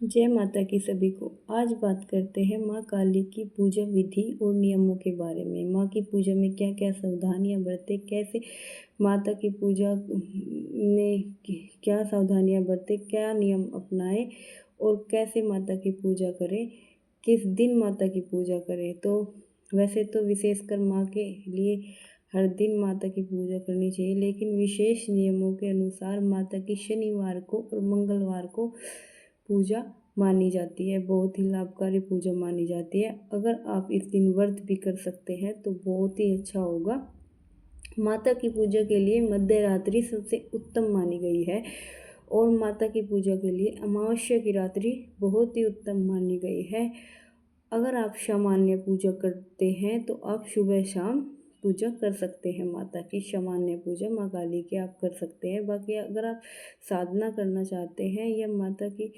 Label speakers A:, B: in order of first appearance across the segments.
A: जय माता की सभी को। आज बात करते हैं माँ काली की पूजा विधि और नियमों के बारे में। माँ की पूजा में क्या क्या सावधानियाँ बरतें, कैसे माता की पूजा में क्या सावधानियाँ बरतें, क्या नियम अपनाएं और कैसे माता की पूजा करें, किस दिन माता की पूजा करें। तो वैसे तो विशेषकर माँ के लिए हर दिन माता की पूजा करनी चाहिए, लेकिन विशेष नियमों के अनुसार माता की शनिवार को और मंगलवार को पूजा मानी जाती है। बहुत ही लाभकारी पूजा मानी जाती है। अगर आप इस दिन व्रत भी कर सकते हैं तो बहुत ही अच्छा होगा। माता की पूजा के लिए मध्य रात्रि सबसे उत्तम मानी गई है और माता की पूजा के लिए अमावस्या की रात्रि बहुत ही उत्तम मानी गई है। अगर आप सामान्य पूजा करते हैं तो आप सुबह शाम पूजा कर सकते हैं। माता की सामान्य पूजा माँ काली की आप कर सकते हैं। बाकी अगर आप साधना करना चाहते हैं या माता की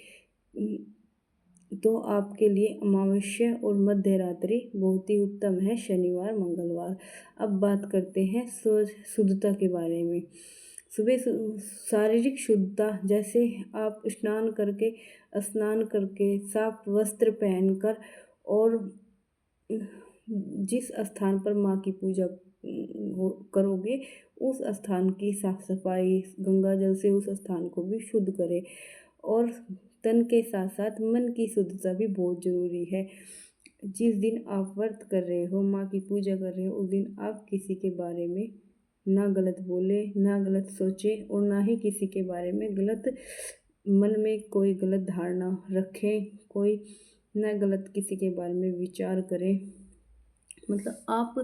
A: तो आपके लिए अमावस्या और मध्य रात्रि बहुत ही उत्तम है, शनिवार मंगलवार। अब बात करते हैं शुद्धता के बारे में। सुबह शारीरिक शुद्धता, जैसे आप स्नान करके साफ वस्त्र पहनकर और जिस स्थान पर माँ की पूजा करोगे उस स्थान की साफ सफाई, गंगा जल से उस स्थान को भी शुद्ध करें। और तन के साथ साथ मन की शुद्धता भी बहुत ज़रूरी है। जिस दिन आप व्रत कर रहे हो, माँ की पूजा कर रहे हो, उस दिन आप किसी के बारे में ना गलत बोले, ना गलत सोचे और ना ही किसी के बारे में गलत मन में कोई गलत धारणा रखें, कोई ना गलत किसी के बारे में विचार करें। मतलब आप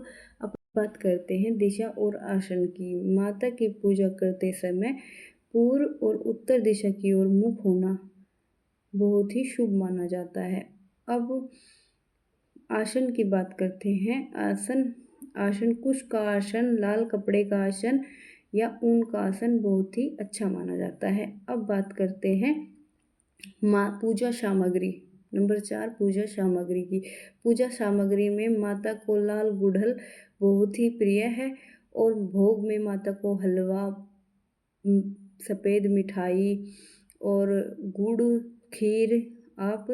A: बात करते हैं दिशा और आसन की। माता की पूजा करते समय पूर्व और उत्तर दिशा की ओर मुख होना बहुत ही शुभ माना जाता है। अब आसन की बात करते हैं। आसन कुश का आसन, लाल कपड़े का आसन या ऊन का आसन बहुत ही अच्छा माना जाता है। अब बात करते हैं माँ पूजा सामग्री। नंबर 4, पूजा सामग्री की। पूजा सामग्री में माता को लाल गुड़हल बहुत ही प्रिय है और भोग में माता को हलवा, सफ़ेद मिठाई और गुड़, खीर आप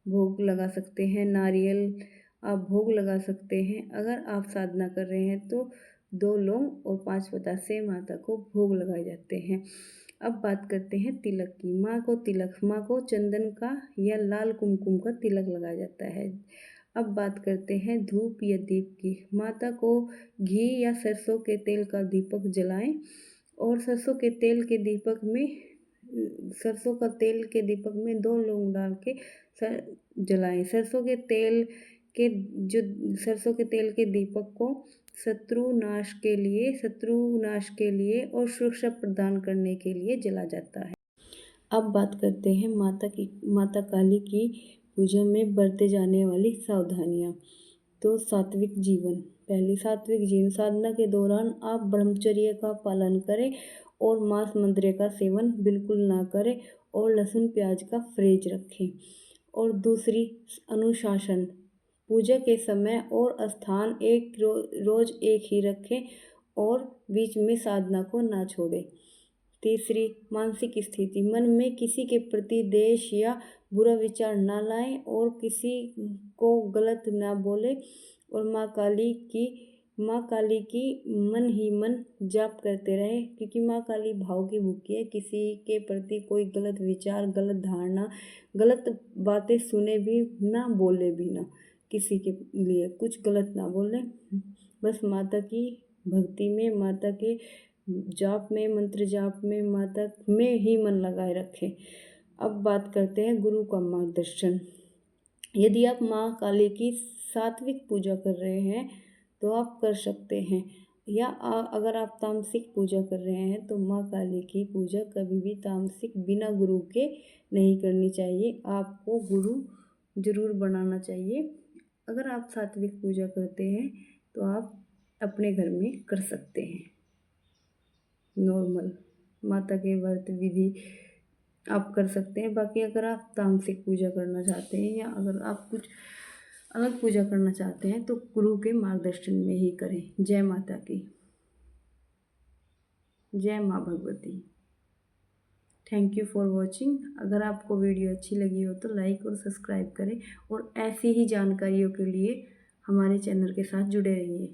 A: भोग लगा सकते हैं। नारियल आप भोग लगा सकते हैं। अगर आप साधना कर रहे हैं तो 2 लौंग और 5 बतासे माता को भोग लगाए जाते हैं। अब बात करते हैं तिलक की। माँ को चंदन का या लाल कुमकुम का तिलक लगाया जाता है। अब बात करते हैं धूप या दीप की। माता को घी या सरसों के तेल का दीपक जलाएं और सरसों के तेल के दीपक में 2 लौंग डाल के जलाएं। सरसों के तेल के दीपक को शत्रु नाश के लिए और सुरक्षा प्रदान करने के लिए जला जाता है। अब बात करते हैं माता काली की पूजा में बरते जाने वाली सावधानियाँ। तो सात्विक जीवन। पहली, सात्विक जीवन। साधना के दौरान आप ब्रह्मचर्य का पालन करें और मांस मंद्रे का सेवन बिल्कुल ना करें और लहसुन प्याज का परहेज रखें। और दूसरी, अनुशासन। पूजा के समय और स्थान रोज एक ही रखें और बीच में साधना को ना छोड़ें। तीसरी, मानसिक स्थिति। मन में किसी के प्रति द्वेष या बुरा विचार ना लाएं और किसी को गलत ना बोलें और माँ काली की मन ही मन जाप करते रहें, क्योंकि माँ काली भाव की भूखी है। किसी के प्रति कोई गलत विचार, गलत धारणा, गलत बातें सुने भी ना, बोले भी ना, किसी के लिए कुछ गलत ना बोले। बस माता की भक्ति में, माता के जाप में, मंत्र जाप में, माता में ही मन लगाए रखें। अब बात करते हैं गुरु का मार्गदर्शन। यदि आप माँ काली की सात्विक पूजा कर रहे हैं तो आप कर सकते हैं, या अगर आप तामसिक पूजा कर रहे हैं तो माँ काली की पूजा कभी भी तामसिक बिना गुरु के नहीं करनी चाहिए। आपको गुरु जरूर बनाना चाहिए। अगर आप सात्विक पूजा करते हैं तो आप अपने घर में कर सकते हैं। नॉर्मल माता के व्रत विधि आप कर सकते हैं। बाकी अगर आप तामसिक पूजा करना चाहते हैं या अगर आप कुछ अलग पूजा करना चाहते हैं तो गुरु के मार्गदर्शन में ही करें। जय माता की। जय माँ Bhagwati. Thank you for watching. अगर आपको वीडियो अच्छी लगी हो तो लाइक और सब्सक्राइब करें और ऐसी ही जानकारियों के लिए हमारे चैनल के साथ जुड़े रहिए।